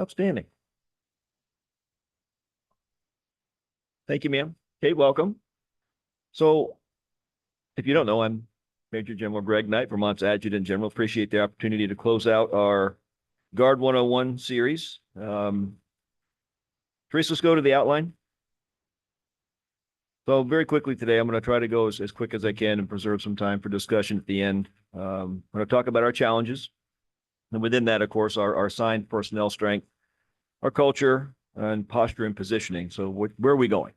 Outstanding. Thank you, ma'am. Okay, welcome. So if you don't know, I'm Major General Greg Knight, Vermont's Adjutant General. Appreciate the opportunity to close out our Guard 101 series. Teresa, let's go to the outline. So very quickly today, I'm going to try to go as quick as I can and preserve some time for discussion at the end. I'm going to talk about our challenges. And within that, of course, our assigned personnel strength, our culture, and posture and positioning. So where are we going?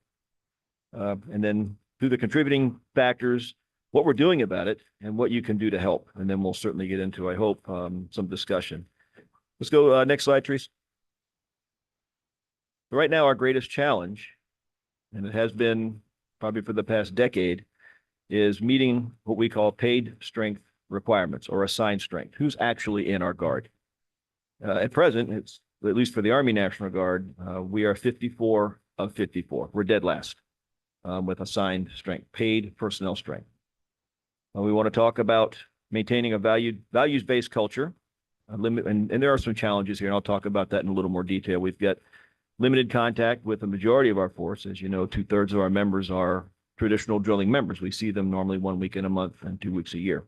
And then through the contributing factors, what we're doing about it, and what you can do to help. And then we'll certainly get into, I hope, some discussion. Let's go next slide, Teresa. Right now, our greatest challenge, and it has been probably for the past decade, is meeting what we call paid strength requirements or assigned strength. Who's actually in our Guard? At present, it's at least for the Army National Guard, we are 54 of 54. We're dead last with assigned strength, paid personnel strength. We want to talk about maintaining a values-based culture, and there are some challenges here, and I'll talk about that in a little more detail. We've got limited contact with the majority of our force. As you know, 2/3 of our members are traditional drilling members. We see them normally 1 week in a month and 2 weeks a year.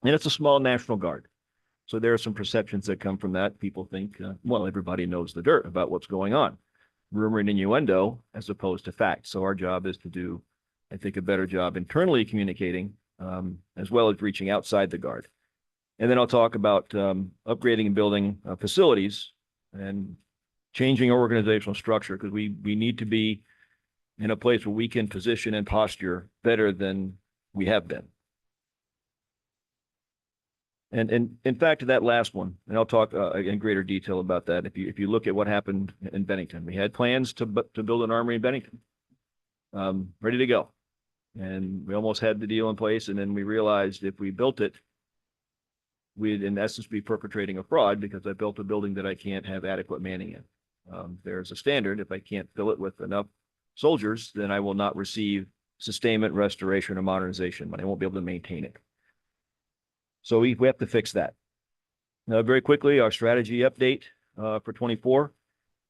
And it's a small National Guard. So there are some perceptions that come from that. People think, well, everybody knows the dirt about what's going on. Rumor and innuendo as opposed to fact. So our job is to do, I think, a better job internally communicating as well as reaching outside the Guard. And then I'll talk about upgrading and building facilities and changing our organizational structure, because we need to be in a place where we can position and posture better than we have been. And in fact, that last one, and I'll talk in greater detail about that. If you look at what happened in Bennington, we had plans to build an armory in Bennington, ready to go. And we almost had the deal in place. And then we realized if we built it, we'd in essence be perpetrating a fraud, because I built a building that I can't have adequate manning in. There's a standard. If I can't fill it with enough soldiers, then I will not receive sustainment, restoration, or modernization money. I won't be able to maintain it. So we have to fix that. Very quickly, our strategy update for 24.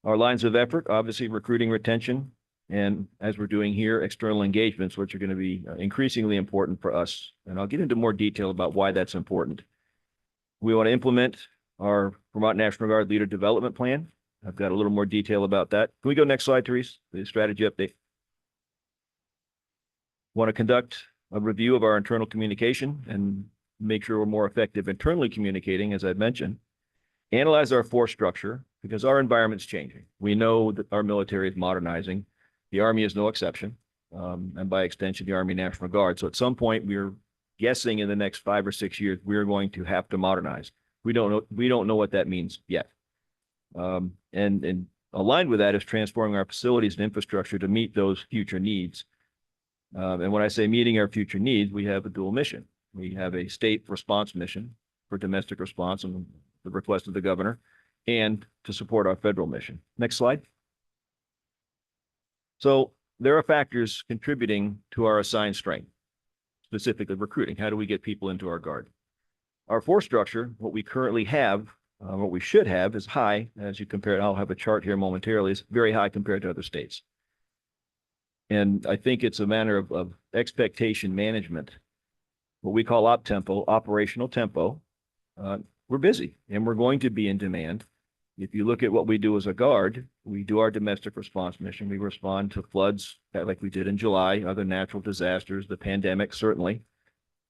Our lines of effort, obviously recruiting, retention, and as we're doing here, external engagements, which are going to be increasingly important for us. And I'll get into more detail about why that's important. We want to implement our Vermont National Guard Leader Development Plan. I've got a little more detail about that. Can we go next slide, Therese? The strategy update. Want to conduct a review of our internal communication and make sure we're more effective internally communicating, as I've mentioned. Analyze our force structure, because our environment's changing. We know that our military is modernizing. The Army is no exception, and by extension, the Army National Guard. So at some point, we're guessing in the next 5 or 6 years, we're going to have to modernize. We don't know what that means yet. And aligned with that is transforming our facilities and infrastructure to meet those future needs. And when I say meeting our future needs, we have a dual mission. We have a state response mission for domestic response and the request of the governor, and to support our federal mission. Next slide. So there are factors contributing to our assigned strength, specifically recruiting. How do we get people into our Guard? Our force structure, what we currently have, what we should have, is high. As you compare it, I'll have a chart here momentarily, is very high compared to other states. And I think it's a matter of expectation management, what we call operational tempo. We're busy and we're going to be in demand. If you look at what we do as a Guard, we do our domestic response mission. We respond to floods like we did in July, other natural disasters, the pandemic, certainly.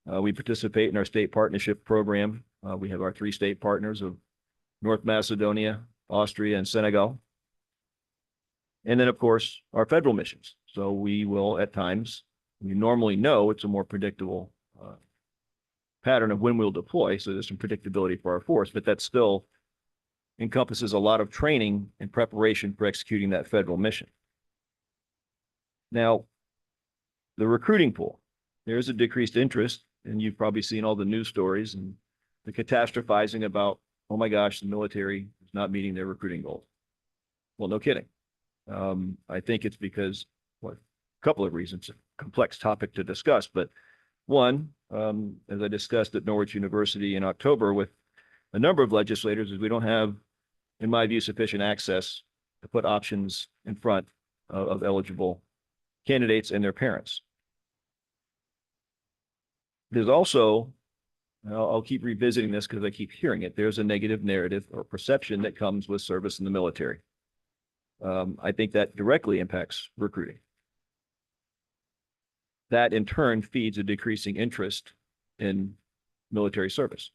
We participate in our state partnership program. We have our 3 state partners of North Macedonia, Austria, and Senegal. And then, of course, our federal missions. So we will, at times, we normally know it's a more predictable pattern of when we'll deploy. So there's some predictability for our force, but that still encompasses a lot of training and preparation for executing that federal mission. Now, the recruiting pool, there's a decreased interest, and you've probably seen all the news stories and the catastrophizing about, oh my gosh, the military is not meeting their recruiting goals. Well, no kidding. I think it's because, well, a couple of reasons, a complex topic to discuss, but one, as I discussed at Norwich University in October with a number of legislators, is we don't have in my view, sufficient access to put options in front of eligible candidates and their parents. There's also, I'll keep revisiting this because I keep hearing it, there's a negative narrative or perception that comes with service in the military. I think that directly impacts recruiting. That in turn feeds a decreasing interest in military service.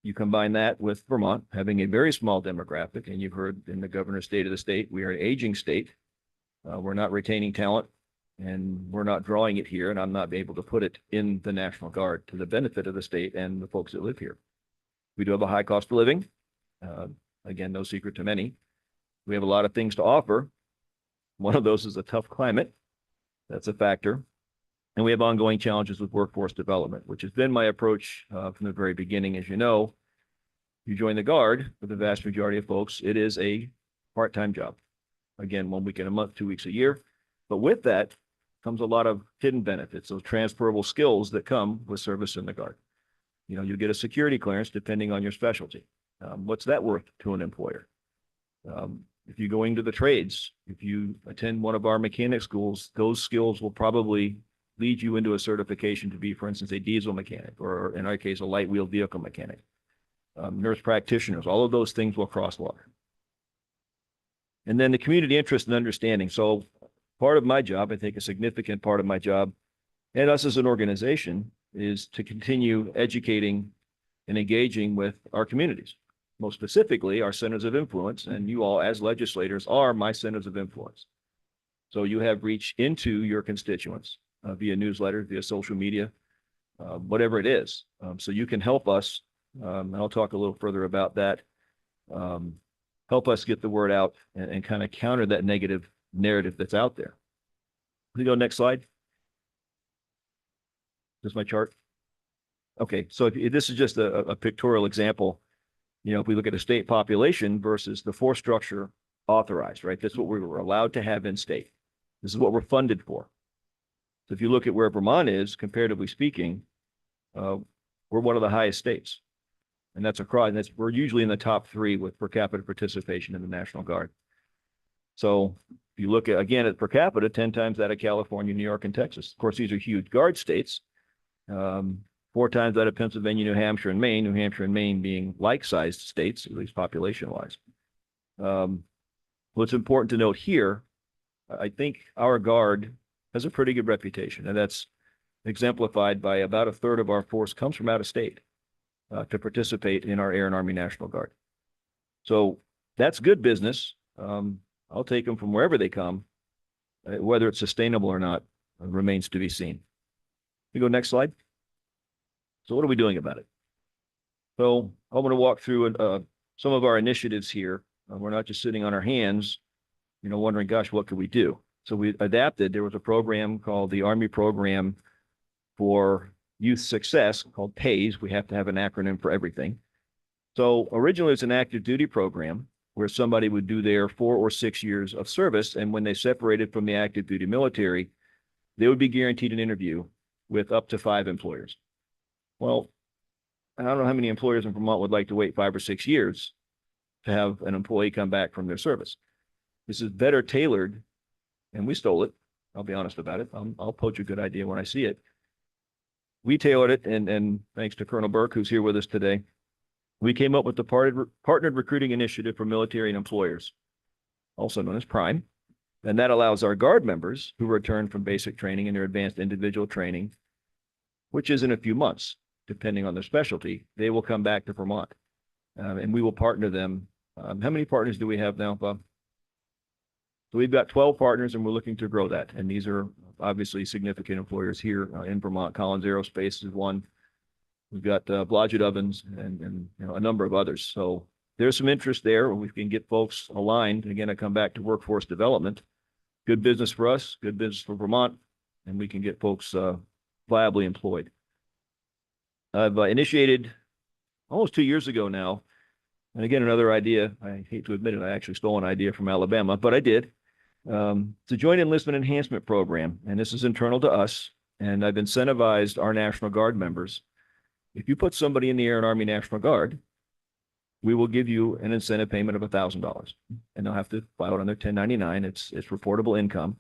You combine that with Vermont having a very small demographic, and you've heard in the governor's state of the state, we are an aging state. We're not retaining talent, and we're not drawing it here, and I'm not able to put it in the National Guard to the benefit of the state and the folks that live here. We do have a high cost of living. Again, no secret to many. We have a lot of things to offer. One of those is a tough climate. That's a factor. And we have ongoing challenges with workforce development, which has been my approach from the very beginning. As you know, you join the Guard, for the vast majority of folks, it is a part-time job. Again, 1 week in a month, 2 weeks a year. But with that comes a lot of hidden benefits, those transferable skills that come with service in the Guard. You know, you get a security clearance depending on your specialty. What's that worth to an employer? If you go into the trades, if you attend one of our mechanic schools, those skills will probably lead you into a certification to be, for instance, a diesel mechanic, or in our case, a light wheel vehicle mechanic. Nurse practitioners, all of those things will cross water. And then the community interest and understanding. So part of my job, I think a significant part of my job, and us as an organization, is to continue educating and engaging with our communities. Most specifically, our centers of influence, and you all as legislators are my centers of influence. So you have reach into your constituents via newsletters, via social media, whatever it is. So you can help us, and I'll talk a little further about that, help us get the word out and kind of counter that negative narrative that's out there. Can we go next slide? This is my chart. Okay, so if this is just a pictorial example. You know, if we look at a state population versus the force structure authorized, right? That's what we were allowed to have in state. This is what we're funded for. So if you look at where Vermont is, comparatively speaking, we're one of the highest states. And that's across, we're usually in the top 3 with per capita participation in the National Guard. So if you look at, again, at per capita, 10 times that of California, New York, and Texas. Of course, these are huge Guard states. 4 times that of Pennsylvania, New Hampshire, and Maine being like-sized states, at least population-wise. What's important to note here, I think our Guard has a pretty good reputation, and that's exemplified by about a third of our force comes from out of state to participate in our Air and Army National Guard. So that's good business. I'll take them from wherever they come. Whether it's sustainable or not remains to be seen. We go next slide. So what are we doing about it? So I'm going to walk through some of our initiatives here. We're not just sitting on our hands, you know, wondering, gosh, what could we do? So we adapted. There was a program called the Army Program for Youth Success called PAYS. We have to have an acronym for everything. So originally it's an active duty program where somebody would do their 4 or 6 years of service. And when they separated from the active duty military, they would be guaranteed an interview with up to 5 employers. Well, I don't know how many employers in Vermont would like to wait 5 or 6 years to have an employee come back from their service. This is better tailored, and we stole it. I'll be honest about it. I'll poach a good idea when I see it. We tailored it, and thanks to Colonel Burke, who's here with us today, we came up with the Partnered Recruiting Initiative for Military and Employers, also known as PRIME. And that allows our Guard members who return from basic training and their advanced individual training, which is in a few months, depending on their specialty, they will come back to Vermont, and we will partner them. How many partners do we have now, Bob? So we've got 12 partners, and we're looking to grow that. And these are obviously significant employers here in Vermont. Collins Aerospace is one. We've got Blodgett Ovens and you know, a number of others. So there's some interest there. We can get folks aligned. Again, I come back to workforce development. Good business for us, good business for Vermont, and we can get folks viably employed. I've initiated almost 2 years ago now. And again, another idea, I hate to admit it, I actually stole an idea from Alabama, but I did. It's a joint enlistment enhancement program, and this is internal to us. And I've incentivized our National Guard members. If you put somebody in the Air and Army National Guard, we will give you an incentive payment of $1,000, and they'll have to file it on their 1099. It's reportable income.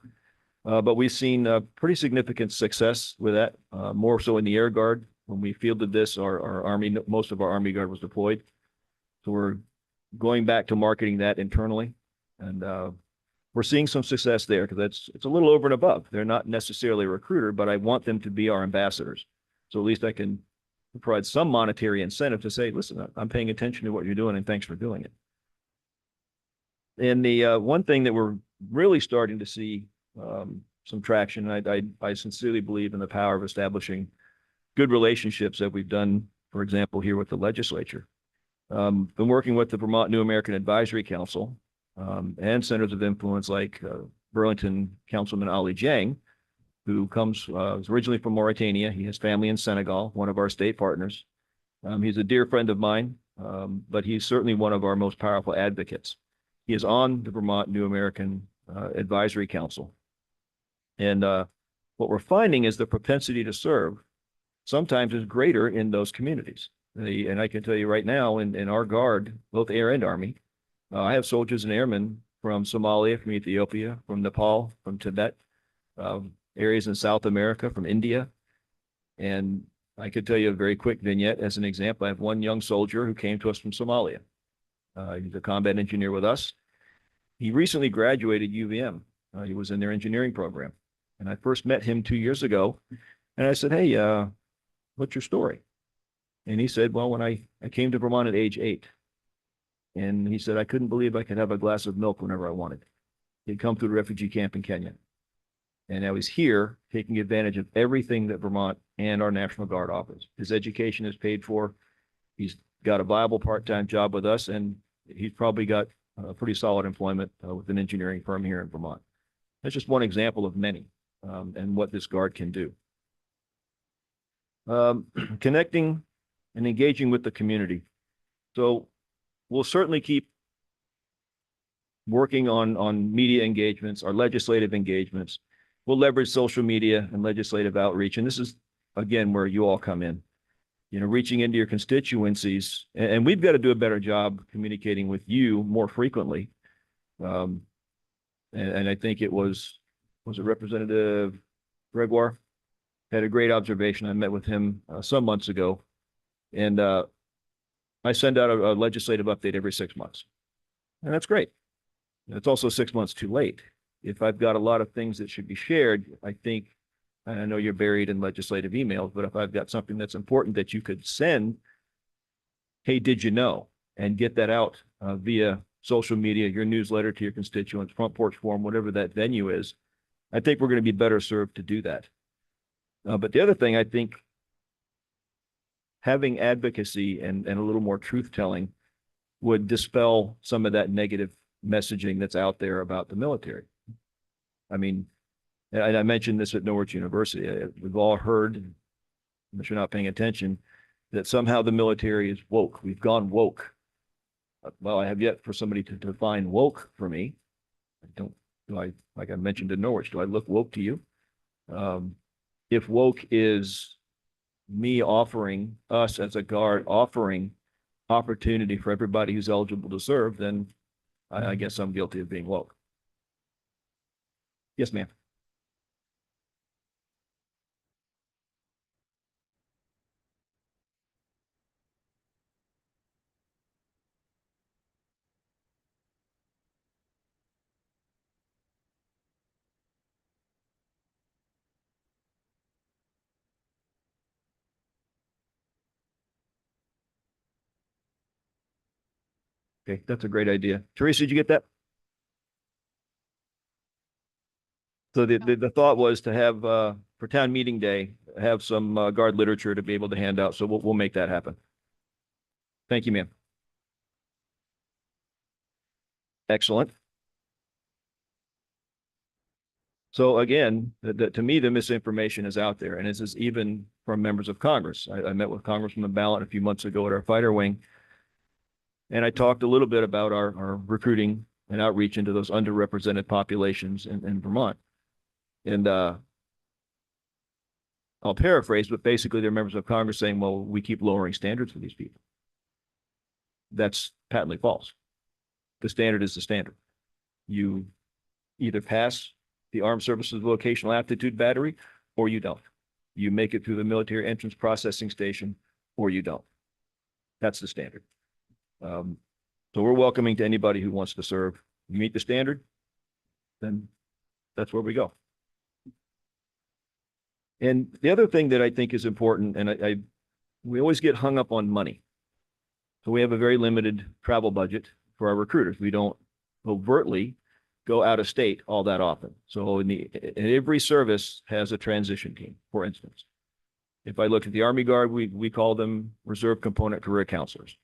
But we've seen pretty significant success with that, more so in the Air Guard. When we fielded this, our Army, most of our Army Guard was deployed. So we're going back to marketing that internally. And we're seeing some success there because it's a little over and above. They're not necessarily a recruiter, but I want them to be our ambassadors. So at least I can provide some monetary incentive to say, listen, I'm paying attention to what you're doing and thanks for doing it. And the one thing that we're really starting to see some traction, I sincerely believe in the power of establishing good relationships that we've done, for example, here with the legislature. Been working with the Vermont New American Advisory Council and centers of influence like Burlington Councilman Ali Jang, who was originally from Mauritania. He has family in Senegal, one of our state partners. He's a dear friend of mine, but he's certainly one of our most powerful advocates. He is on the Vermont New American Advisory Council. And what we're finding is the propensity to serve sometimes is greater in those communities. And I can tell you right now, in our Guard, both Air and Army, I have soldiers and airmen from Somalia, from Ethiopia, from Nepal, from Tibet, areas in South America, from India. And I could tell you a very quick vignette as an example. I have one young soldier who came to us from Somalia. He's a combat engineer with us. He recently graduated UVM. He was in their engineering program. And I first met him 2 years ago. And I said, hey, what's your story? And he said, well, when I came to Vermont at age 8, and he said, I couldn't believe I could have a glass of milk whenever I wanted. He'd come through the refugee camp in Kenya. And now he's here taking advantage of everything that Vermont and our National Guard offers. His education is paid for. He's got a viable part-time job with us, and he's probably got pretty solid employment with an engineering firm here in Vermont. That's just one example of many, and what this Guard can do. Connecting and engaging with the community. So we'll certainly keep working on media engagements, our legislative engagements. We'll leverage social media and legislative outreach. And this is, again, where you all come in, reaching into your constituencies. And we've got to do a better job communicating with you more frequently. And I think it was it Representative Gregoire had a great observation. I met with him some months ago. And I send out a legislative update every 6 months. And that's great. It's also 6 months too late. If I've got a lot of things that should be shared, I think, and I know you're buried in legislative emails, but if I've got something that's important that you could send, hey, did you know? And get that out via social media, your newsletter to your constituents, front porch forum, whatever that venue is, I think we're going to be better served to do that. But the other thing, I think having advocacy and a little more truth telling would dispel some of that negative messaging that's out there about the military. I mean, and I mentioned this at Norwich University. We've all heard, unless you're not paying attention, that somehow the military is woke. We've gone woke. Well, I have yet for somebody to define woke for me. Like I mentioned in Norwich, do I look woke to you? If woke is me offering, us as a Guard, offering opportunity for everybody who's eligible to serve, then I guess I'm guilty of being woke. Yes, ma'am. Okay, that's a great idea. Teresa, did you get that? So the thought was to have for town meeting day, have some Guard literature to be able to hand out. So we'll make that happen. Thank you, ma'am. Excellent. So again, to me, the misinformation is out there, and this is even from members of Congress. I met with Congressman Ballot a few months ago at our fighter wing, and I talked a little bit about our recruiting and outreach into those underrepresented populations in Vermont. And I'll paraphrase, but basically they're members of Congress saying, well, we keep lowering standards for these people. That's patently false. The standard is the standard. You either pass the Armed Services Vocational Aptitude Battery or you don't. You make it through the Military Entrance Processing Station or you don't. That's the standard. So we're welcoming to anybody who wants to serve. You meet the standard, then that's where we go. And the other thing that I think is important, and we always get hung up on money. So we have a very limited travel budget for our recruiters. We don't overtly go out of state all that often. So in every service has a transition team, for instance. If I look at the Army Guard, we call them Reserve Component Career Counselors.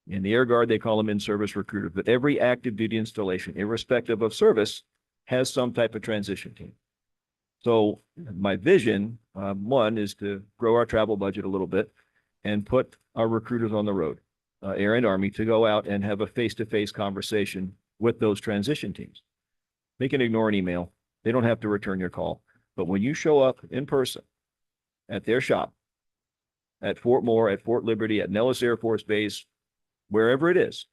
In the Air Guard, they call them in-service recruiters. But every active duty installation, irrespective of service, has some type of transition team. So my vision, one, is to grow our travel budget a little bit and put our recruiters on the road, Air and Army, to go out and have a face-to-face conversation with those transition teams. They can ignore an email. They don't have to return your call. But when you show up in person at their shop, at Fort Moore, at Fort Liberty, at Nellis Air Force Base, wherever it is,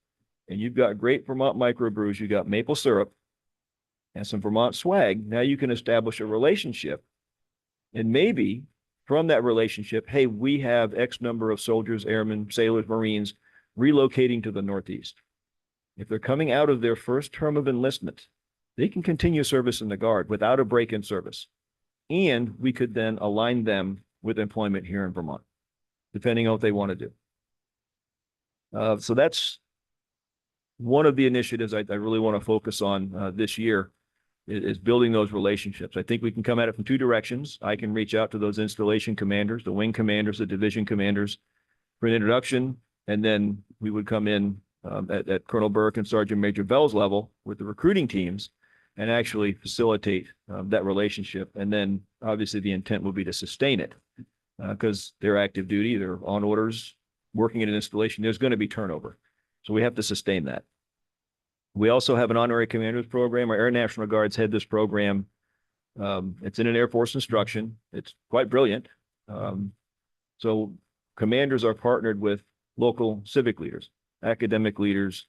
and you've got great Vermont microbrews, you got maple syrup and some Vermont swag, now you can establish a relationship. And maybe from that relationship, hey, we have X number of soldiers, airmen, sailors, Marines relocating to the Northeast. If they're coming out of their first term of enlistment, they can continue service in the Guard without a break in service. And we could then align them with employment here in Vermont, depending on what they want to do. So that's one of the initiatives I really want to focus on this year is building those relationships. I think we can come at it from two directions. I can reach out to those installation commanders, the wing commanders, the division commanders for an introduction, and then we would come in at Colonel Burke and Sergeant Major Bell's level with the recruiting teams and actually facilitate that relationship. And then obviously the intent will be to sustain it because they're active duty, they're on orders, working at an installation, there's going to be turnover. So we have to sustain that. We also have an honorary commanders program. Our Air National Guards head this program. It's in an Air Force instruction. It's quite brilliant. So commanders are partnered with local civic leaders, academic leaders,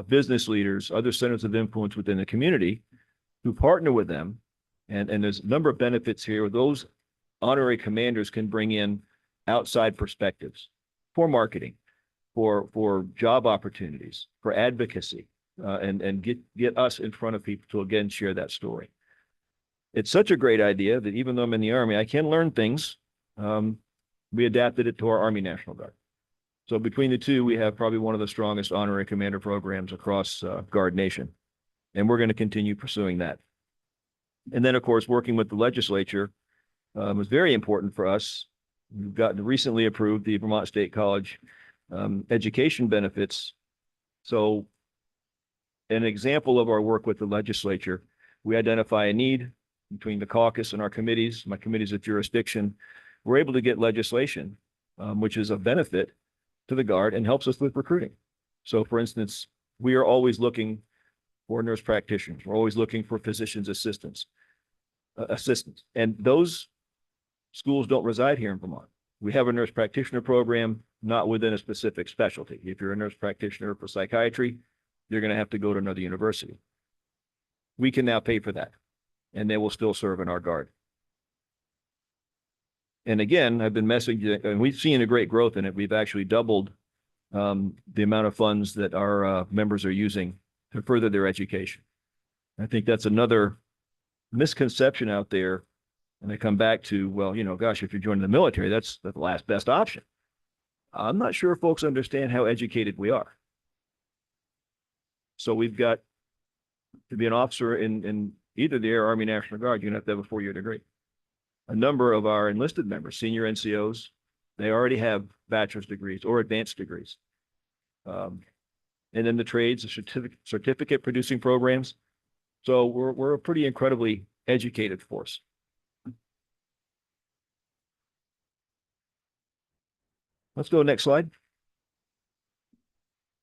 business leaders, other centers of influence within the community who partner with them. And there's a number of benefits here. Those honorary commanders can bring in outside perspectives for marketing, for job opportunities, for advocacy, and get us in front of people to again share that story. It's such a great idea that even though I'm in the Army, I can learn things. We adapted it to our Army National Guard. So between the two, we have probably one of the strongest honorary commander programs across Guard Nation. And we're going to continue pursuing that. And then, of course, working with the legislature was very important for us. We've gotten recently approved the Vermont State College education benefits. So an example of our work with the legislature, we identify a need between the caucus and our committees, my committees of jurisdiction. We're able to get legislation, which is a benefit to the Guard and helps us with recruiting. So for instance, we are always looking for nurse practitioners. We're always looking for physician's assistants. And those schools don't reside here in Vermont. We have a nurse practitioner program, not within a specific specialty. If you're a nurse practitioner for psychiatry, you're going to have to go to another university. We can now pay for that, and they will still serve in our Guard. And again, I've been messaging, and we've seen a great growth in it. We've actually doubled the amount of funds that our members are using to further their education. I think that's another misconception out there. And they come back to, well, you know, gosh, if you're joining the military, that's the last best option. I'm not sure folks understand how educated we are. So we've got to be an officer in either the Air or Army National Guard, you're going to have a 4-year degree. A number of our enlisted members, senior NCOs, they already have bachelor's degrees or advanced degrees. And then the trades, the certificate producing programs. So we're a pretty incredibly educated force. Let's go next slide.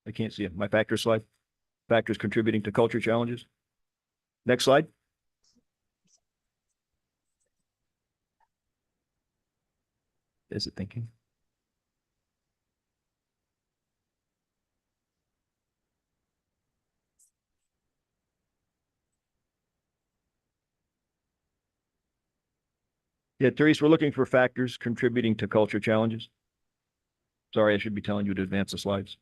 I can't see it. My factor slide. Factors contributing to culture challenges. Next slide. Is it thinking? Yeah, Therese, we're looking for factors contributing to culture challenges. Sorry, I should be telling you to advance the slides.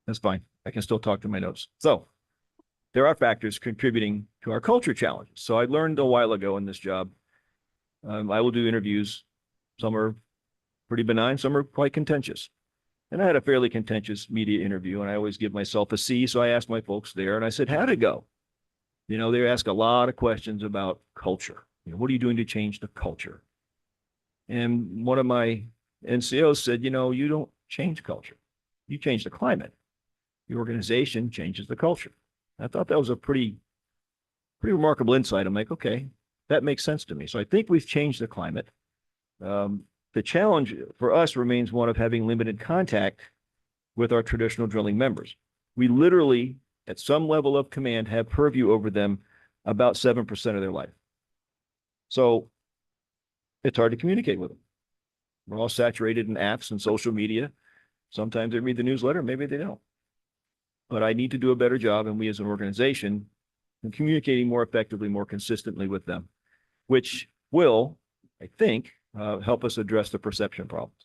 That's fine. I can still talk to my notes. So there are factors contributing to our culture challenges. So I learned a while ago in this job, I will do interviews. Some are pretty benign, some are quite contentious. And I had a fairly contentious media interview, and I always give myself a C. So I asked my folks there, and I said, how'd it go? You know, they ask a lot of questions about culture. You know, what are you doing to change the culture? And one of my NCOs said, you know, you don't change culture. You change the climate. The organization changes the culture. I thought that was a pretty remarkable insight. I'm like, okay, that makes sense to me. So I think we've changed the climate. The challenge for us remains one of having limited contact with our traditional drilling members. We literally, at some level of command, have purview over them about 7% of their life. So it's hard to communicate with them. We're all saturated in apps and social media. Sometimes they read the newsletter, maybe they don't. But I need to do a better job, and we as an organization, in communicating more effectively, more consistently with them, which will, I think, help us address the perception problems.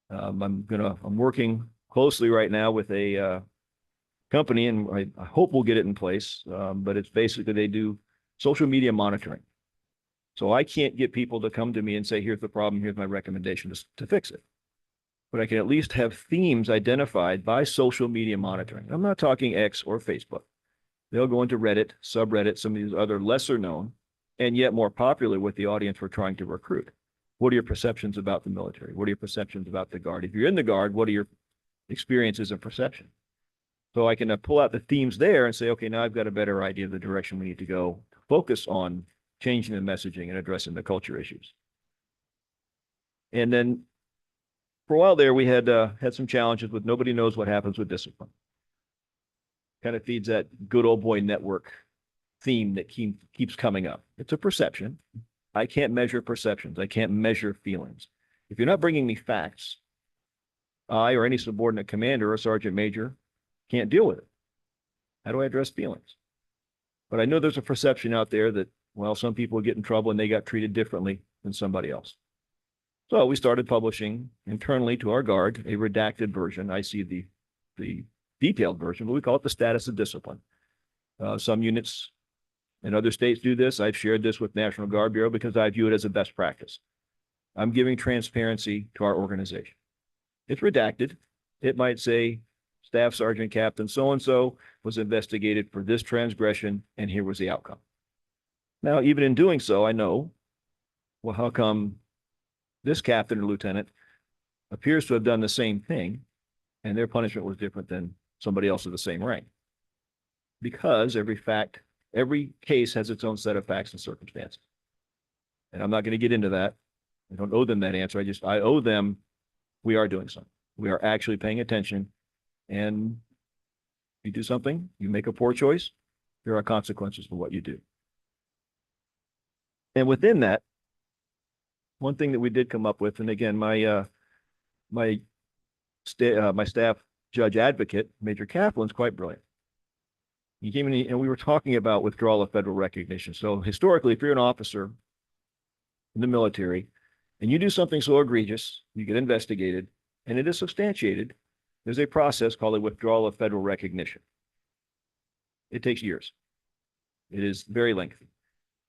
I'm working closely right now with a company, and I hope we'll get it in place. But it's basically they do social media monitoring. So I can't get people to come to me and say, here's the problem, here's my recommendation to fix it. But I can at least have themes identified by social media monitoring. I'm not talking X or Facebook. They'll go into Reddit, subreddit, some of these other lesser known, and yet more popular with the audience we're trying to recruit. What are your perceptions about the military? What are your perceptions about the Guard? If you're in the Guard, what are your experiences and perceptions? So I can pull out the themes there and say, okay, now I've got a better idea of the direction we need to go to focus on changing the messaging and addressing the culture issues. And then for a while there, we had some challenges with nobody knows what happens with discipline. Kind of feeds that good old boy network theme that keeps coming up. It's a perception. I can't measure perceptions. I can't measure feelings. If you're not bringing me facts, I or any subordinate commander or sergeant major can't deal with it. How do I address feelings? But I know there's a perception out there that, well, some people get in trouble and they got treated differently than somebody else. So we started publishing internally to our Guard a redacted version. I see the detailed version, but we call it the status of discipline. Some units in other states do this. I've shared this with National Guard Bureau because I view it as a best practice. I'm giving transparency to our organization. It's redacted. It might say, Staff Sergeant Captain so-and-so was investigated for this transgression, and here was the outcome. Now, even in doing so, I know, well, how come this captain or lieutenant appears to have done the same thing, and their punishment was different than somebody else of the same rank? Because every case has its own set of facts and circumstances. And I'm not going to get into that. I don't owe them that answer. I owe them, we are doing something. We are actually paying attention. And if you do something, you make a poor choice, there are consequences for what you do. And within that, one thing that we did come up with, and again, my staff judge advocate, Major Kaplan's quite brilliant. He came in and we were talking about withdrawal of federal recognition. So historically, if you're an officer in the military and you do something so egregious, you get investigated and it is substantiated, there's a process called a withdrawal of federal recognition. It takes years. It is very lengthy.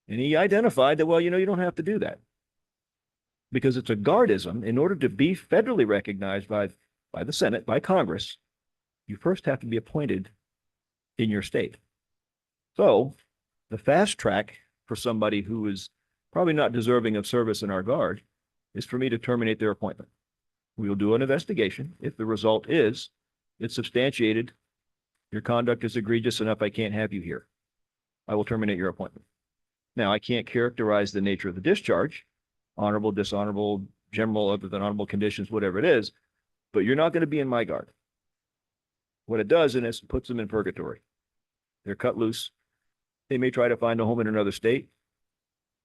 And he identified that, well, you don't have to do that because it's a guardism. In order to be federally recognized by the Senate, by Congress, you first have to be appointed in your state. So the fast track for somebody who is probably not deserving of service in our Guard is for me to terminate their appointment. We will do an investigation. If the result is it's substantiated, your conduct is egregious enough, I can't have you here, I will terminate your appointment. Now, I can't characterize the nature of the discharge, honorable, dishonorable, general, other than honorable conditions, whatever it is, but you're not going to be in my Guard. What it does in this, puts them in purgatory. They're cut loose. They may try to find a home in another state.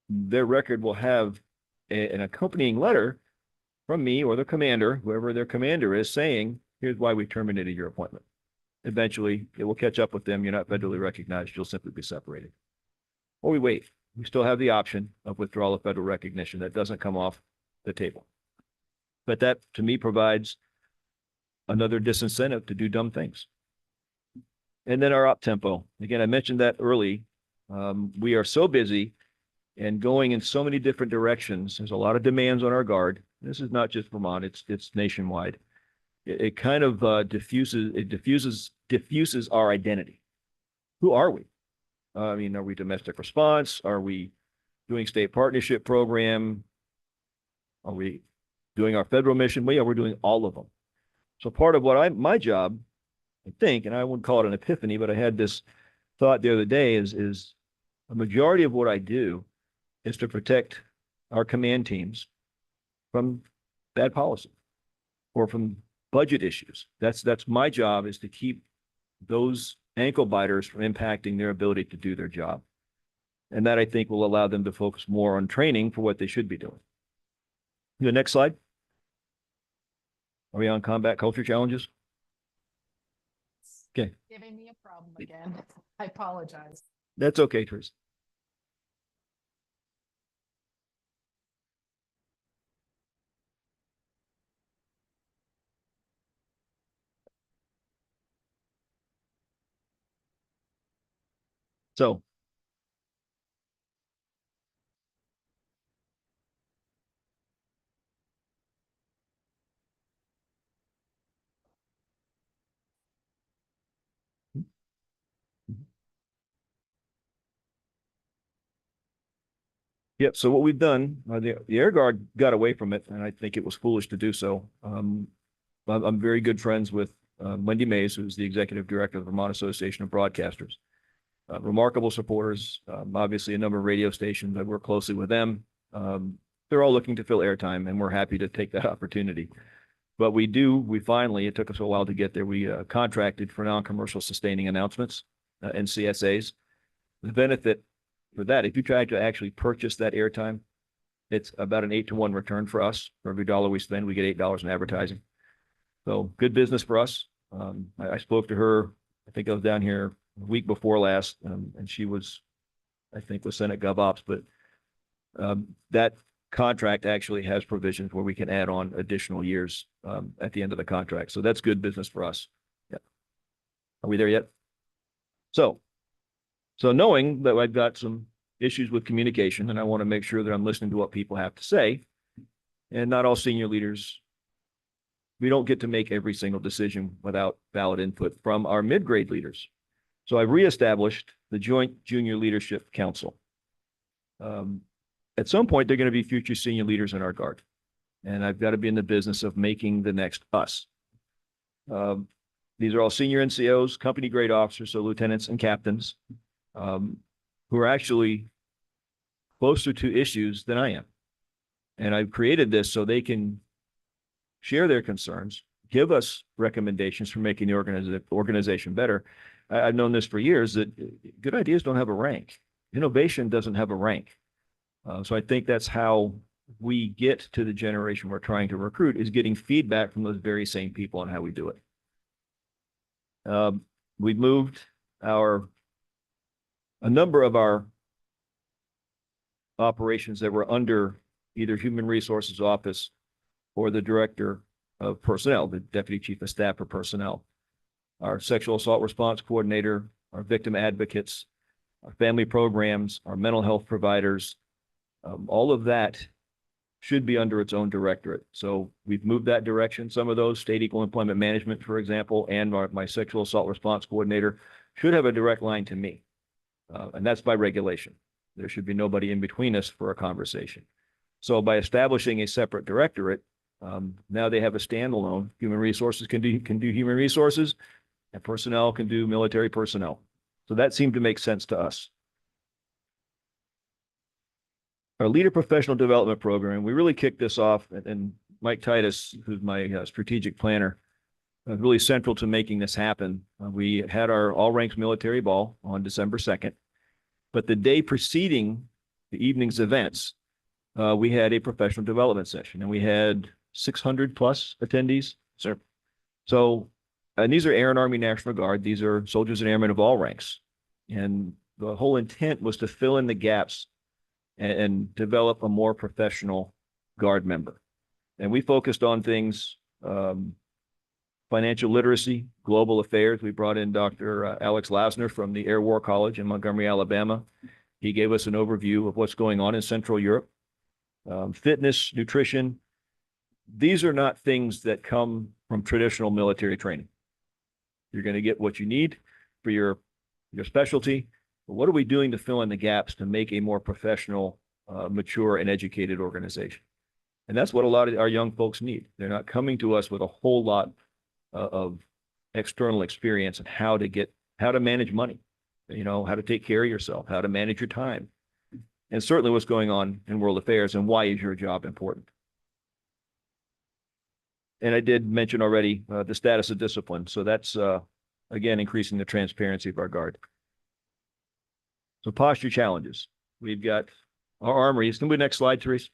Their record will have an accompanying letter from me or the commander, whoever their commander is, saying, here's why we terminated your appointment. eventually it will catch up with them. You're not federally recognized. You'll simply be separated. Or we wait. We still have the option of withdrawal of federal recognition. That doesn't come off the table. But that, to me, provides another disincentive to do dumb things. And then our up tempo. Again, I mentioned that early. We are so busy and going in so many different directions. There's a lot of demands on our guard. This is not just Vermont, it's nationwide. It kind of diffuses our identity. Who are we? I mean, are we domestic response? Are we doing state partnership program? Are we doing our federal mission? Well, yeah, we're doing all of them. So part of what my job, I think, and I wouldn't call it an epiphany, but I had this thought the other day is a majority of what I do is to protect our command teams from bad policy or from budget issues. That's my job, is to keep those ankle biters from impacting their ability to do their job. And that, I think, will allow them to focus more on training for what they should be doing. The next slide. Are we on combat culture challenges? Okay. Giving me a problem again. I apologize. That's okay, Teresa. So yep. So what we've done, the Air Guard got away from it, and I think it was foolish to do so. I'm very good friends with Wendy Mays, who's the executive director of the Vermont Association of Broadcasters. Remarkable supporters, obviously a number of radio stations. I work closely with them. They're all looking to fill airtime, and we're happy to take that opportunity. But we finally, it took us a while to get there. We contracted for non-commercial sustaining announcements and CSAs. The benefit for that, if you try to actually purchase that airtime, it's about an 8-to-1 return for us. For every dollar we spend, we get $8 in advertising. So good business for us. I spoke to her, I think I was down here a week before last, and she was, I think, with Senate GovOps, but that contract actually has provisions where we can add on additional years at the end of the contract. So that's good business for us. Yeah. Are we there yet? So knowing that I've got some issues with communication, and I want to make sure that I'm listening to what people have to say, and not all senior leaders, we don't get to make every single decision without valid input from our mid-grade leaders. So I've reestablished the Joint Junior Leadership Council. At some point, they're going to be future senior leaders in our Guard, and I've got to be in the business of making the next us. These are all senior NCOs, company grade officers, so lieutenants and captains, who are actually closer to issues than I am. And I've created this so they can share their concerns, give us recommendations for making the organization better. I've known this for years, that good ideas don't have a rank. Innovation doesn't have a rank. So I think that's how we get to the generation we're trying to recruit, is getting feedback from those very same people on how we do it. We've moved a number of our operations that were under either Human Resources Office or the Director of Personnel, the Deputy Chief of Staff for Personnel, our Sexual Assault Response Coordinator, our victim advocates, our family programs, our mental health providers. All of that should be under its own directorate. So we've moved that direction. Some of those, State Equal Employment Management, for example, and my Sexual Assault Response Coordinator, should have a direct line to me. And that's by regulation. There should be nobody in between us for a conversation. So by establishing a separate directorate, now they have a standalone. Human Resources can do human resources, and personnel can do military personnel. So that seemed to make sense to us. Our Leader Professional Development Program, we really kicked this off, and Mike Titus, who's my strategic planner, really central to making this happen. We had our all ranks military ball on December 2nd, but the day preceding the evening's events, we had a professional development session, and we had 600 plus attendees. Sir. So And these are Air and Army National Guard. These are soldiers and airmen of all ranks. And the whole intent was to fill in the gaps and develop a more professional Guard member. And we focused on things, financial literacy, global affairs. We brought in Dr. Alex Lasner from the Air War College in Montgomery, Alabama. He gave us an overview of what's going on in Central Europe. Fitness, nutrition. These are not things that come from traditional military training. You're going to get what you need for your specialty. But what are we doing to fill in the gaps to make a more professional, mature, and educated organization? And that's what a lot of our young folks need. They're not coming to us with a whole lot of external experience and how to manage money, how to take care of yourself, how to manage your time, and certainly what's going on in world affairs and why is your job important. And I did mention already the status of discipline. So that's, again, increasing the transparency of our Guard. So posture challenges. We've got our armories. Can we next slide, Therese?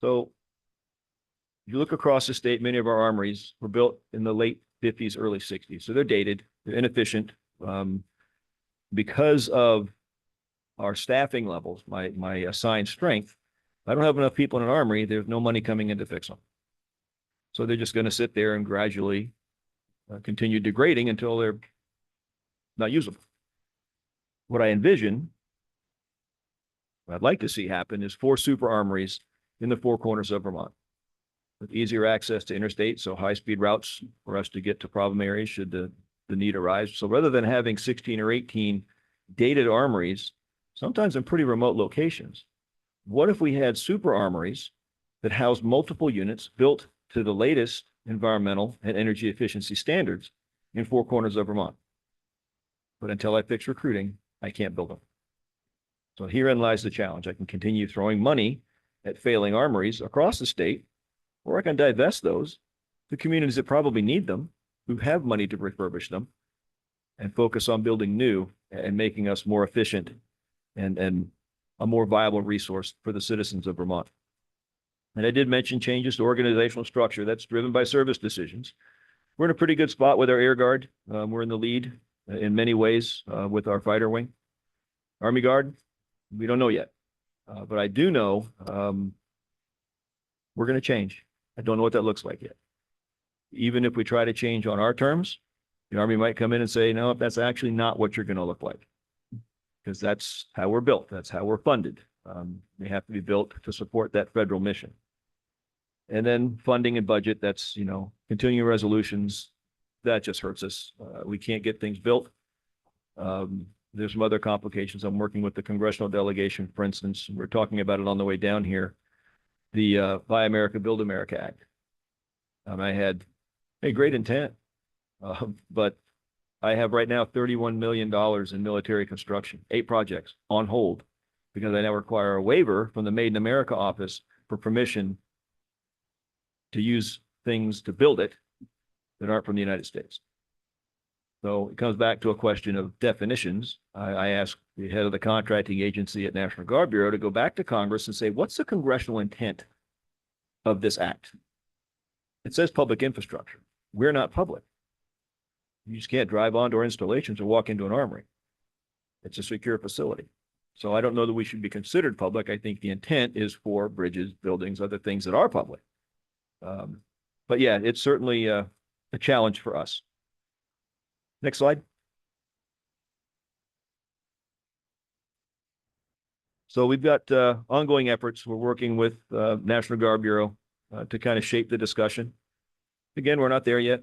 So if you look across the state, many of our armories were built in the late 50s, early 60s. So they're dated, they're inefficient. Because of our staffing levels, my assigned strength, if I don't have enough people in an armory, there's no money coming in to fix them. So they're just going to sit there and gradually continue degrading until they're not usable. What I envision, what I'd like to see happen is 4 super armories in the 4 corners of Vermont with easier access to interstate, so high-speed routes for us to get to problem areas should the need arise. So rather than having 16 or 18 dated armories, sometimes in pretty remote locations, what if we had super armories that house multiple units built to the latest environmental and energy efficiency standards in 4 corners of Vermont? But until I fix recruiting, I can't build them. So herein lies the challenge. I can continue throwing money at failing armories across the state, or I can divest those to communities that probably need them, who have money to refurbish them, and focus on building new and making us more efficient and a more viable resource for the citizens of Vermont. And I did mention changes to organizational structure. That's driven by service decisions. We're in a pretty good spot with our Air Guard. We're in the lead in many ways with our fighter wing. Army Guard, we don't know yet. But I do know we're going to change. I don't know what that looks like yet. Even if we try to change on our terms, the Army might come in and say, no, that's actually not what you're going to look like. Because that's how we're built. That's how we're funded. They have to be built to support that federal mission. And then funding and budget, that's, continuing resolutions, that just hurts us. We can't get things built. There's some other complications. I'm working with the congressional delegation, for instance. We're talking about it on the way down here. The Buy America, Build America Act. I had a great intent, but I have right now $31 million in military construction, 8 projects on hold, because I now require a waiver from the Made in America office for permission to use things to build it that aren't from the United States. So it comes back to a question of definitions. I asked the head of the contracting agency at National Guard Bureau to go back to Congress and say, what's the congressional intent of this act? It says public infrastructure. We're not public. You just can't drive onto our installations or walk into an armory. It's a secure facility. So I don't know that we should be considered public. I think the intent is for bridges, buildings, other things that are public. But yeah, it's certainly a challenge for us. Next slide. So we've got ongoing efforts. We're working with National Guard Bureau to kind of shape the discussion. Again, we're not there yet.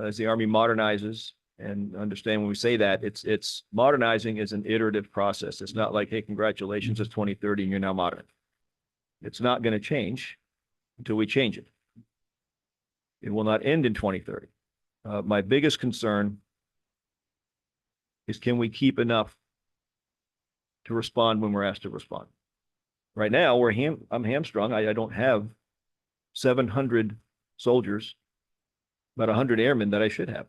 As the Army modernizes, and understand when we say that, it's modernizing is an iterative process. It's not like, hey, congratulations, it's 2030 and you're now modern. It's not going to change until we change it. It will not end in 2030. My biggest concern is, can we keep enough to respond when we're asked to respond? Right now, I'm hamstrung. I don't have 700 soldiers, about 100 airmen that I should have.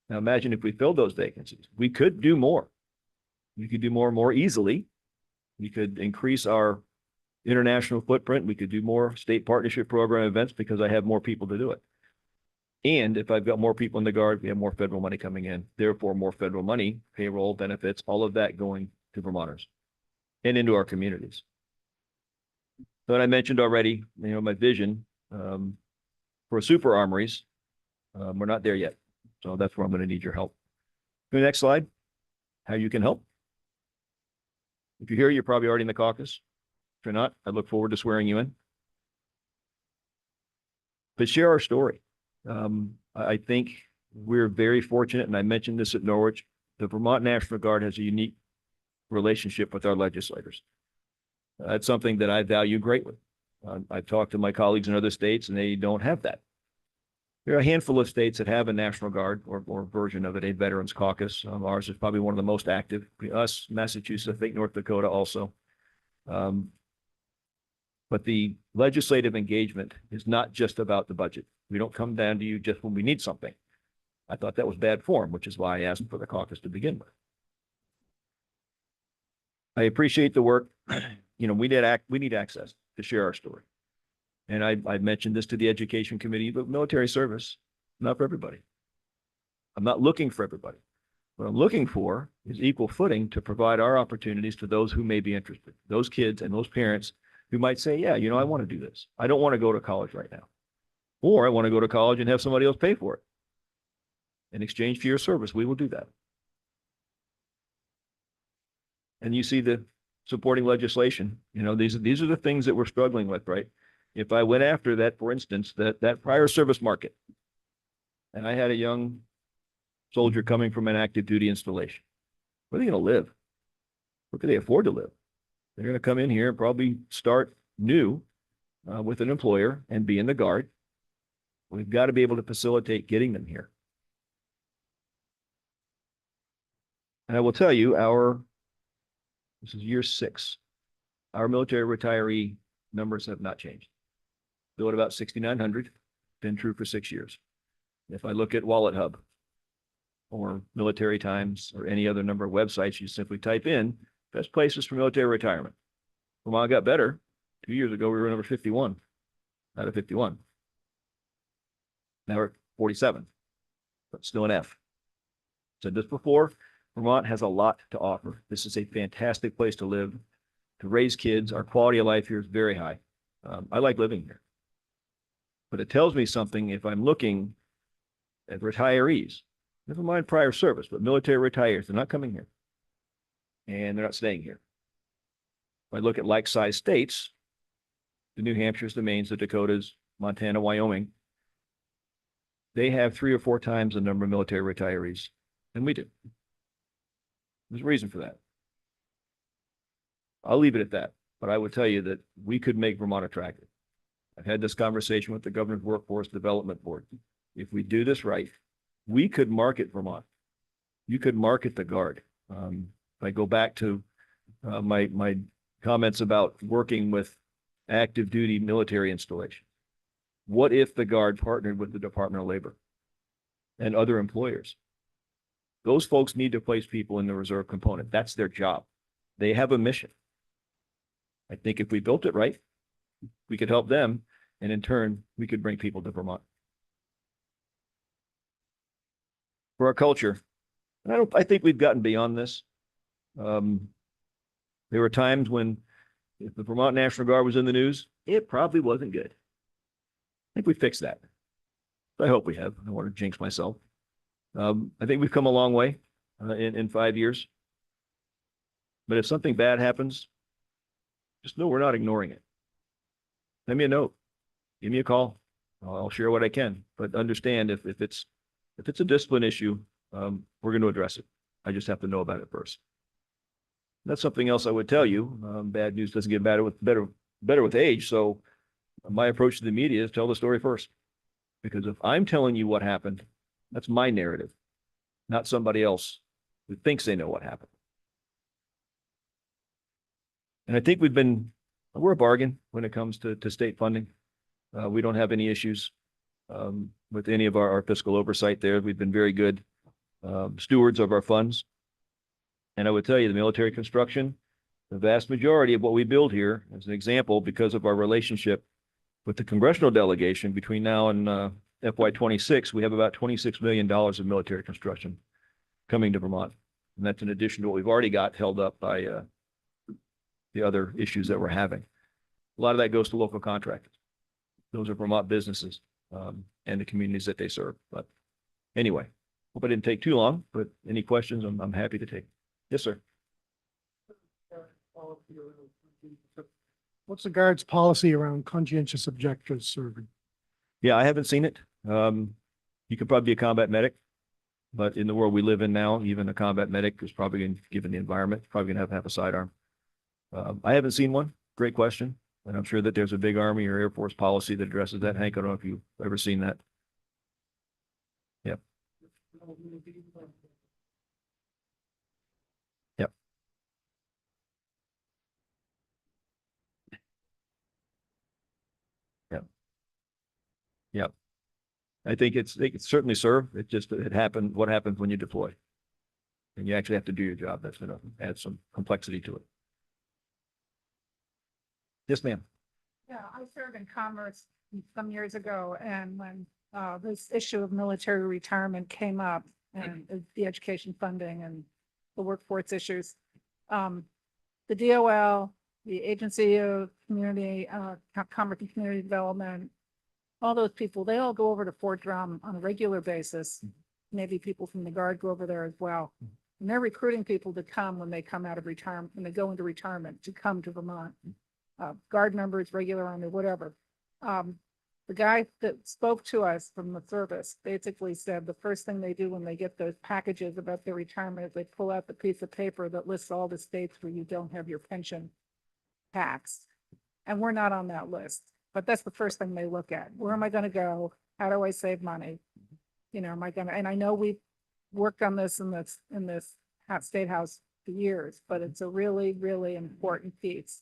Now imagine if we filled those vacancies. We could do more. We could do more easily. We could increase our international footprint. We could do more state partnership program events because I have more people to do it. And if I've got more people in the Guard, we have more federal money coming in, therefore more federal money, payroll, benefits, all of that going to Vermonters and into our communities. But I mentioned already, my vision for super armories. We're not there yet. So that's where I'm going to need your help. The next slide, how you can help. If you're here, you're probably already in the caucus. If you're not, I look forward to swearing you in. But share our story. I think we're very fortunate, and I mentioned this at Norwich, the Vermont National Guard has a unique relationship with our legislators. That's something that I value greatly. I've talked to my colleagues in other states, and they don't have that. There are a handful of states that have a National Guard or version of it, a Veterans Caucus. Ours is probably one of the most active. Us, Massachusetts, I think North Dakota also. But the legislative engagement is not just about the budget. We don't come down to you just when we need something. I thought that was bad form, which is why I asked for the caucus to begin with. I appreciate the work. We need access to share our story. And I mentioned this to the Education Committee, but military service, not for everybody. I'm not looking for everybody. What I'm looking for is equal footing to provide our opportunities to those who may be interested, those kids and those parents who might say, yeah, I want to do this. I don't want to go to college right now. Or I want to go to college and have somebody else pay for it. In exchange for your service, we will do that. And you see the supporting legislation. These are the things that we're struggling with, right? If I went after that, for instance, that prior service market, and I had a young soldier coming from an active duty installation, where are they going to live? Where can they afford to live? They're going to come in here and probably start new with an employer and be in the Guard. We've got to be able to facilitate getting them here. And I will tell you, this is year 6. Our military retiree numbers have not changed. Still at about 6,900, been true for 6 years. If I look at Wallet Hub or Military Times or any other number of websites, you simply type in best places for military retirement. Vermont got better. 2 years ago, we were number 51 out of 51. Now we're 47, but still an F. Said this before, Vermont has a lot to offer. This is a fantastic place to live, to raise kids. Our quality of life here is very high. I like living here. But it tells me something if I'm looking at retirees, never mind prior service, but military retirees, they're not coming here. And they're not staying here. If I look at like-sized states, the New Hampshires, the Maines, the Dakotas, Montana, Wyoming, they have 3 or 4 times the number of military retirees than we do. There's a reason for that. I'll leave it at that, but I would tell you that we could make Vermont attractive. I've had this conversation with the Governor's Workforce Development Board. If we do this right, we could market Vermont. You could market the Guard. If I go back to my comments about working with active duty military installation, what if the Guard partnered with the Department of Labor and other employers? Those folks need to place people in the reserve component. That's their job. They have a mission. I think if we built it right, we could help them, and in turn, we could bring people to Vermont. For our culture, and I think we've gotten beyond this. There were times when if the Vermont National Guard was in the news, it probably wasn't good. I think we fixed that. I hope we have. I don't want to jinx myself. I think we've come a long way in 5 years. But if something bad happens, just know we're not ignoring it. Send me a note. Give me a call. I'll share what I can. But understand if it's a discipline issue, we're going to address it. I just have to know about it first. That's something else I would tell you. Bad news doesn't get better with age. So my approach to the media is tell the story first. Because if I'm telling you what happened, that's my narrative, not somebody else who thinks they know what happened. And I think we're a bargain when it comes to state funding. We don't have any issues with any of our fiscal oversight there. We've been very good stewards of our funds. And I would tell you the military construction, the vast majority of what we build here, as an example, because of our relationship with the congressional delegation between now and FY 26, we have about $26 million of military construction coming to Vermont. And that's in addition to what we've already got held up by the other issues that we're having. A lot of that goes to local contractors. Those are Vermont businesses and the communities that they serve. But anyway, hope I didn't take too long, but any questions, I'm happy to take. Yes, sir. What's the Guard's policy around conscientious objectors serving? Yeah, I haven't seen it. You could probably be a combat medic, but in the world we live in now, even a combat medic is probably going, given the environment, probably going to have a sidearm. I haven't seen one. Great question. And I'm sure that there's a big Army or Air Force policy that addresses that. Hank, I don't know if you've ever seen that. Yep. Yep. Yep. Yep. I think they could certainly serve. It just, it happened, what happens when you deploy? And you actually have to do your job. That's going to add some complexity to it. Yes, ma'am. Yeah, I served in commerce some years ago, and when this issue of military retirement came up and the education funding and the workforce issues, the DOL, the Agency of Community, Commerce and Community Development, all those people, they all go over to Fort Drum on a regular basis. Maybe people from the Guard go over there as well. And they're recruiting people to come when they come out of retirement, when they go into retirement, to come to Vermont. Guard members, regular Army, whatever. The guy that spoke to us from the service basically said the first thing they do when they get those packages about their retirement is they pull out the piece of paper that lists all the states where you don't have your pension taxed. And we're not on that list, but that's the first thing they look at. Where am I going to go? How do I save money? You know, am I going to, and I know we've worked on this in this state house for years, but it's a really, really important piece.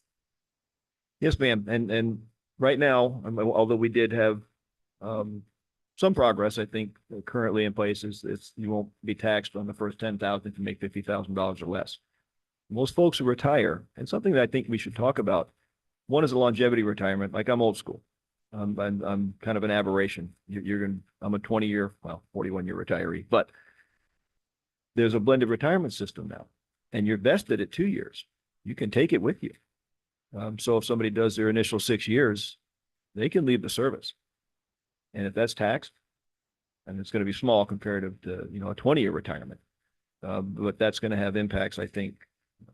Yes, ma'am. And right now, although we did have some progress, I think currently in place is you won't be taxed on the first 10,000 if you make $50,000 or less. Most folks who retire, and something that I think we should talk about, one is a longevity retirement. Like I'm old school. I'm kind of an aberration. I'm a 20-year, well, 41-year retiree, but there's a blended retirement system now, and you're vested at 2 years. You can take it with you. So if somebody does their initial 6 years, they can leave the service. And if that's taxed, and it's going to be small comparative to, you know, a 20-year retirement. But that's going to have impacts, I think,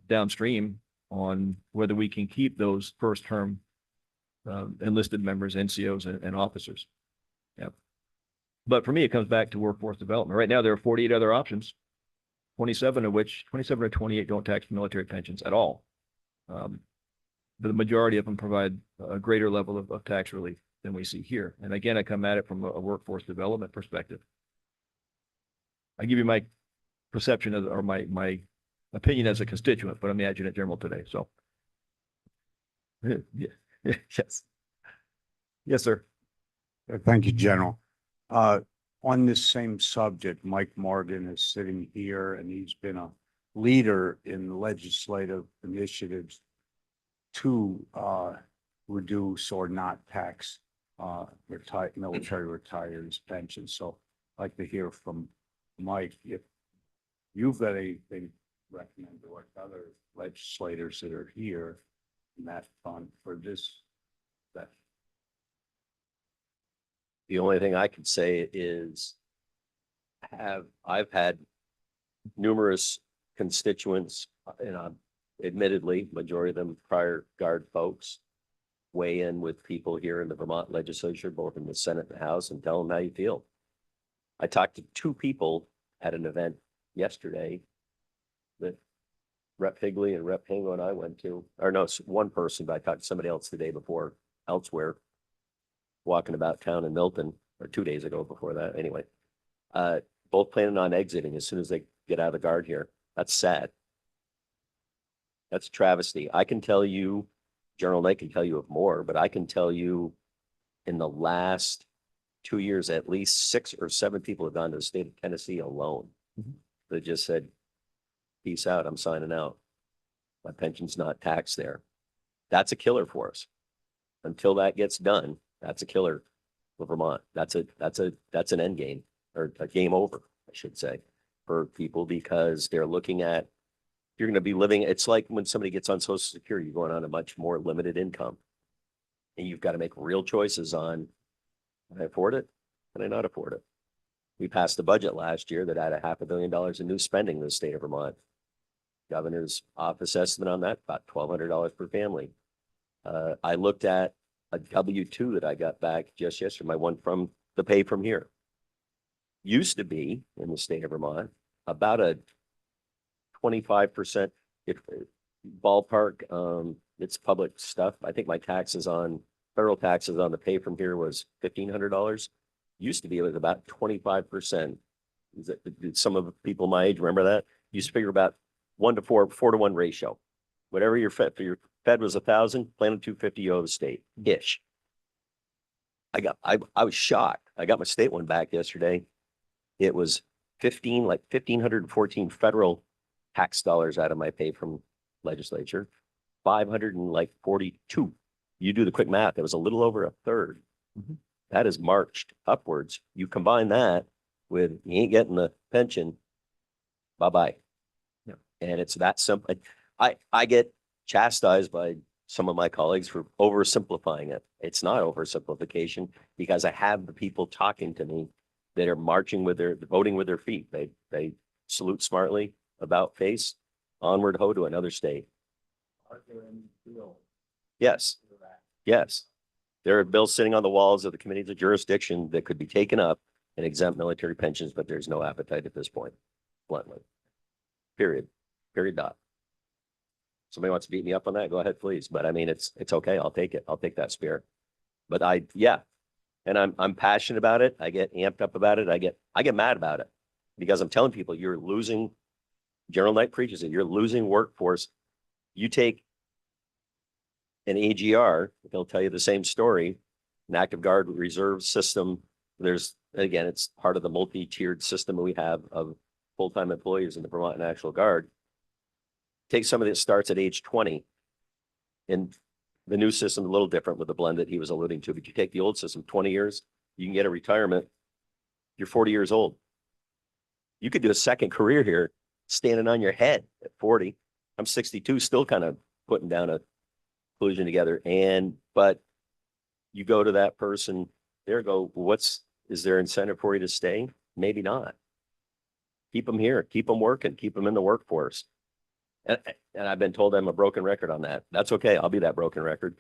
downstream on whether we can keep those first term enlisted members, NCOs and officers. Yeah. But for me, it comes back to workforce development. Right now, there are 48 other options, 27 or 28 don't tax military pensions at all. The majority of them provide a greater level of tax relief than we see here. And again, I come at it from a workforce development perspective. I give you my perception of, or my opinion as a constituent, but I'm the Adjutant General today. So, yeah. Yes. Yes, sir. Thank you, General. On this same subject, Mike Morgan is sitting here and he's been a leader in legislative initiatives to reduce or not tax military retirees' pensions. So I'd like to hear from Mike if you've got anything recommended or other legislators that are here in that fund for this. That the only thing I could say is I've had numerous constituents, and admittedly, majority of them prior Guard folks, weigh in with people here in the Vermont legislature, both in the Senate and the House, and tell them how you feel. I talked to two people at an event yesterday that Rep. Higley and Rep. Hingo and I went to, or no, it's one person, but I talked to somebody else the day before elsewhere, walking about town in Milton, or 2 days ago before that. Anyway, both planning on exiting as soon as they get out of the Guard here. That's sad. That's a travesty. I can tell you, General Lake can tell you of more, but I can tell you in the last 2 years, at least 6 or 7 people have gone to the state of Tennessee alone. They just said, peace out, I'm signing out. My pension's not taxed there. That's a killer for us. Until that gets done, that's a killer for Vermont. That's an end game or a game over, I should say, for people because they're looking at, you're going to be living, it's like when somebody gets on Social Security, you're going on a much more limited income. And you've got to make real choices on, can I afford it? Can I not afford it? We passed a budget last year that had $500 million in new spending in the state of Vermont. Governor's office estimate on that, about $1,200 per family. I looked at a W-2 that I got back just yesterday, my one from the pay from here. Used to be in the state of Vermont, about a 25% ballpark. It's public stuff. I think my federal taxes on the pay from here was $1,500. Used to be, it was about 25%. Some of the people my age remember that? Used to figure about 1 to 4 to 1 ratio. Whatever your Fed was 1,000, planted 250, you owe the state ish. I was shocked. I got my state one back yesterday. It was 1,514 federal tax dollars out of my pay from legislature, 542. You do the quick math. It was a little over a third. Mhm. That has marched upwards. You combine that with you ain't getting the pension, bye-bye. Yeah. And it's that simple. I get chastised by some of my colleagues for oversimplifying it. It's not oversimplification because I have the people talking to me that are voting with their feet. They salute smartly, about face, onward ho to another state. Yes, yes. There are bills sitting on the walls of the committees of jurisdiction that could be taken up and exempt military pensions, but there's no appetite at this point, bluntly. Period. Dot. Somebody wants to beat me up on that, go ahead, please. But I mean, it's okay. I'll take it. I'll take that spear. But and I'm passionate about it. I get amped up about it. I get mad about it because I'm telling people you're losing. General Knight preaches it. You're losing workforce. You take an AGR, he'll tell you the same story. An active guard reserve system. Again, it's part of the multi-tiered system we have of full-time employees in the Vermont National Guard. Take somebody that starts at age 20. And the new system is a little different with the blend that he was alluding to, but you take the old system, 20 years, you can get a retirement. You're 40 years old. You could do a second career here, standing on your head at 40. I'm 62, still kind of putting down a conclusion together. But you go to that person, is there incentive for you to stay? Maybe not. Keep them here, keep them working, keep them in the workforce. And I've been told I'm a broken record on that. That's okay. I'll be that broken record.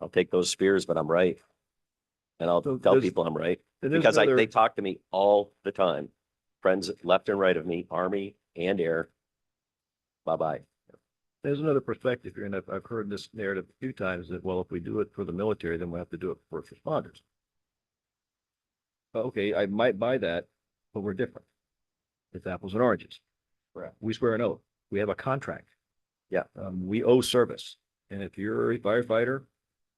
I'll take those spears, but I'm right. And I'll tell people I'm right because they talk to me all the time. Friends left and right of me, Army and Air. Bye-bye. There's another perspective here, and I've heard this narrative a few times that, well, if we do it for the military, then we'll have to do it for first responders. Okay, I might buy that, but we're different. It's apples and oranges. Correct. We swear an oath. We have a contract. Yeah. We owe service. And if you're a firefighter,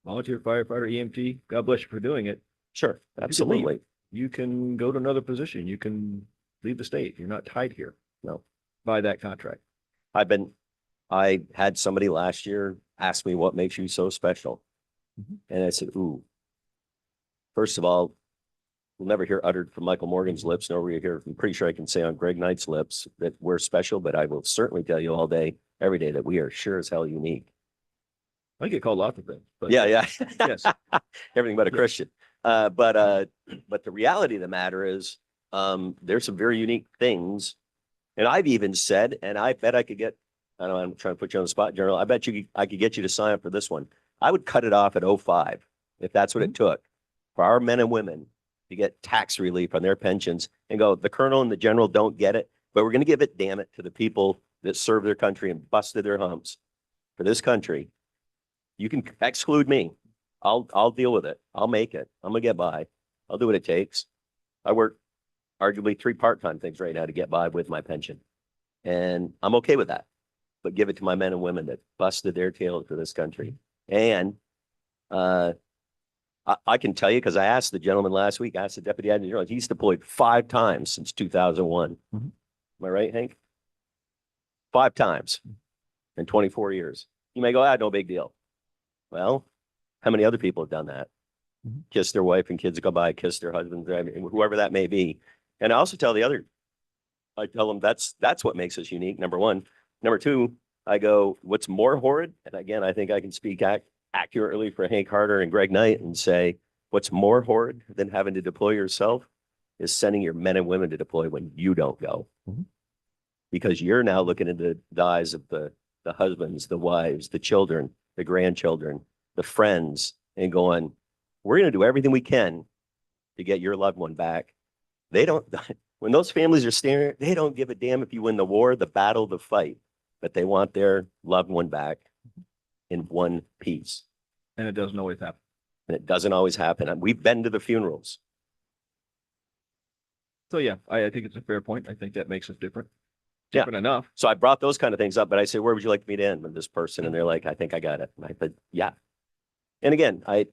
volunteer firefighter, EMT, God bless you for doing it. Sure, absolutely. You can go to another position. You can leave the state. You're not tied here. No, by that contract. I had somebody last year ask me what makes you so special. Mhm. And I said, ooh, first of all, we'll never hear uttered from Michael Morgan's lips, nor will you hear, I'm pretty sure I can say on Greg Knight's lips that we're special, but I will certainly tell you all day, every day that we are sure as hell unique. I get called lots of things. But Yeah. Yes. Everything but a Yes. Christian. But the reality of the matter is, there's some very unique things. And I've even said, and I bet I could get, I don't know, I'm trying to put you on the spot, General. I bet I could get you to sign up for this one. I would cut it off at 05 if that's what it took for our men and women to get tax relief on their pensions and go, the colonel and the general don't get it, but we're going to give it, damn it, to the people that serve their country and busted their humps for this country. You can exclude me. I'll deal with it. I'll make it. I'm gonna get by. I'll do what it takes. I work arguably 3 part-time things right now to get by with my pension. And I'm okay with that. But give it to my men and women that busted their tail for this country. And I can tell you, because I asked the gentleman last week, I asked the deputy adjutant general, he's deployed 5 times since 2001. Mhm. Am I right, Hank? 5 times. in 24 years. You may go, no big deal. Well, how many other people have done that? Mhm. Kiss their wife and kids goodbye, kiss their husbands, I mean, whoever that may be. And I also tell I tell them that's what makes us unique, number one. Number two, I go, what's more horrid? And again, I think I can speak accurately for Hank Harder and Greg Knight and say, what's more horrid than having to deploy yourself is sending your men and women to deploy when you don't go. Mhm. Because you're now looking into the eyes of the husbands, the wives, the children, the grandchildren, the friends, and going, we're going to do everything we can to get your loved one back. They don't, when those families are staring, they don't give a damn if you win the war, the battle, the fight, but they want their loved one back in one piece. And it doesn't always happen. And it doesn't always happen. And we've been to the funerals. So yeah, I think it's a fair point. I think that makes us different. Yeah. Different enough. So I brought those kind of things up, but I say, where would you like me to end with this person? And they're like, I think I got it. And I said, yeah. And again, I've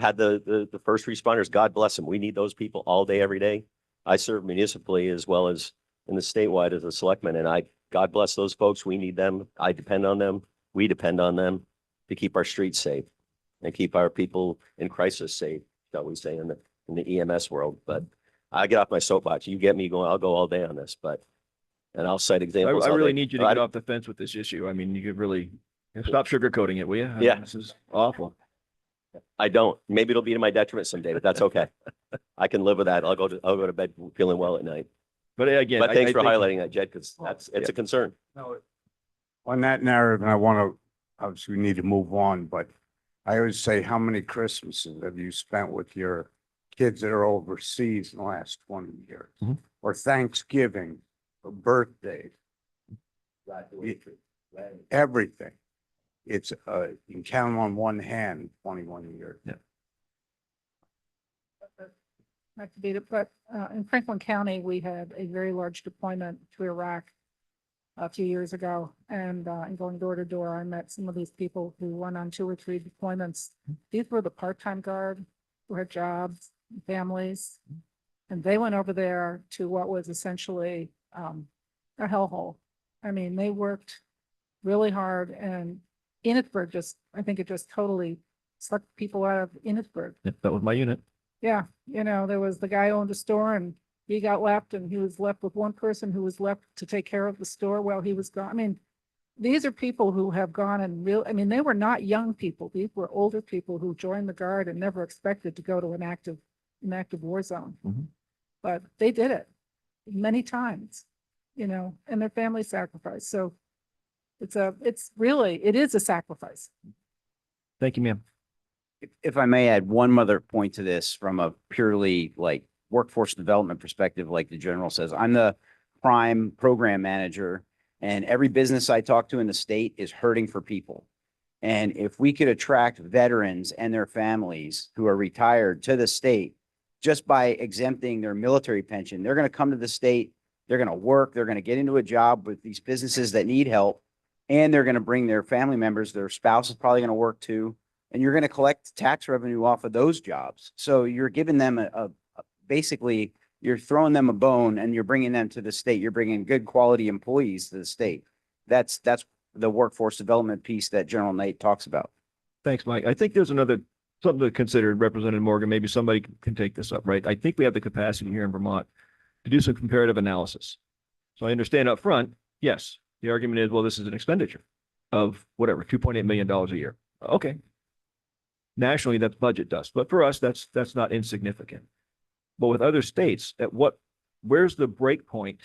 had the first responders, God bless them. We need those people all day, every day. I serve municipally as well as in the statewide as a selectman, and God bless those folks. We need them. I depend on them. We depend on them to keep our streets safe and keep our people in crisis safe, shall we say, in the EMS world. But I get off my soapbox. You get me going, I'll go all day on this, and I'll cite I examples. all really day. need you to get off the fence with this issue. I mean, you could really stop sugarcoating it, will you? I mean, Yeah. This is awful. I don't. Maybe it'll be to my detriment someday, but that's okay. I can live with that. I'll go to bed feeling well at night. But again, But thanks I for think- highlighting that, Jed, because it's a concern. No, on that narrative, and I want to, obviously, we need to move on, but I always say, how many Christmases have you spent with your kids that are overseas in the last 20 years? Mhm. Or Thanksgiving, or birthday, everything. It's, you can count on one hand, 21 years. Not to beat it, but in Franklin County, we had a very large deployment to Iraq a few years ago. And in going door to door, I met some of these people who went on 2 or 3 deployments. These were the part-time guard who had jobs, families. And they went over there to what was essentially a hellhole. I mean, they worked really hard, and Ennisburg I think it just totally sucked people out of Ennisburg. Yep, that was my unit. Yeah, there was the guy who owned the store, and he got left, and he was left with one person who was left to take care of the store while he was gone. I mean, these are people who have gone and they were not young people. These were older people who joined the Guard and never expected to go to an active war zone. Mhm. But they did it many times, and their family sacrificed. So it is a sacrifice. Thank you, ma'am. If I may add one other point to this from a purely like workforce development perspective, like the general says, I'm the prime program manager, and every business I talk to in the state is hurting for people. And if we could attract veterans and their families who are retired to the state just by exempting their military pension, they're going to come to the state, they're going to work, they're going to get into a job with these businesses that need help, and they're going to bring their family members, their spouse is probably going to work too, and you're going to collect tax revenue off of those jobs. So you're giving them basically, you're throwing them a bone and you're bringing them to the state. You're bringing good quality employees to the state. That's the workforce development piece that General Knight talks about. Thanks, Mike. I think there's something to consider, Representative Morgan. Maybe somebody can take this up, right? I think we have the capacity here in Vermont to do some comparative analysis. So I understand up front, yes, the argument is, well, this is an expenditure of whatever, $2.8 million a year. Okay. Nationally, that's budget dust, but for us, that's not insignificant. But with other states, where's the break point?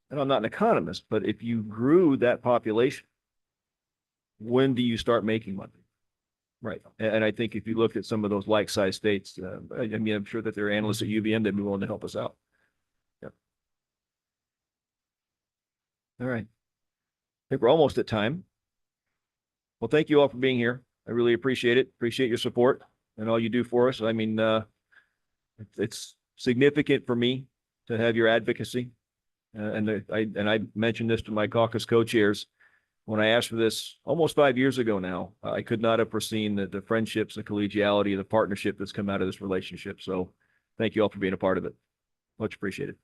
And I'm not an economist, but if you grew that population, when do you start making money? Right. And I think if you looked at some of those like-sized states, I'm sure that there are analysts at UVM that'd be willing to help us out. Yeah. All right. I think we're almost at time. Well, thank you all for being here. I really appreciate it. Appreciate your support and all you do for us. I mean, it's significant for me to have your advocacy. I mentioned this to my caucus co-chairs when I asked for this almost 5 years ago now. I could not have foreseen the friendships, the collegiality, the partnership that's come out of this relationship. So thank you all for being a part of it. Much appreciated.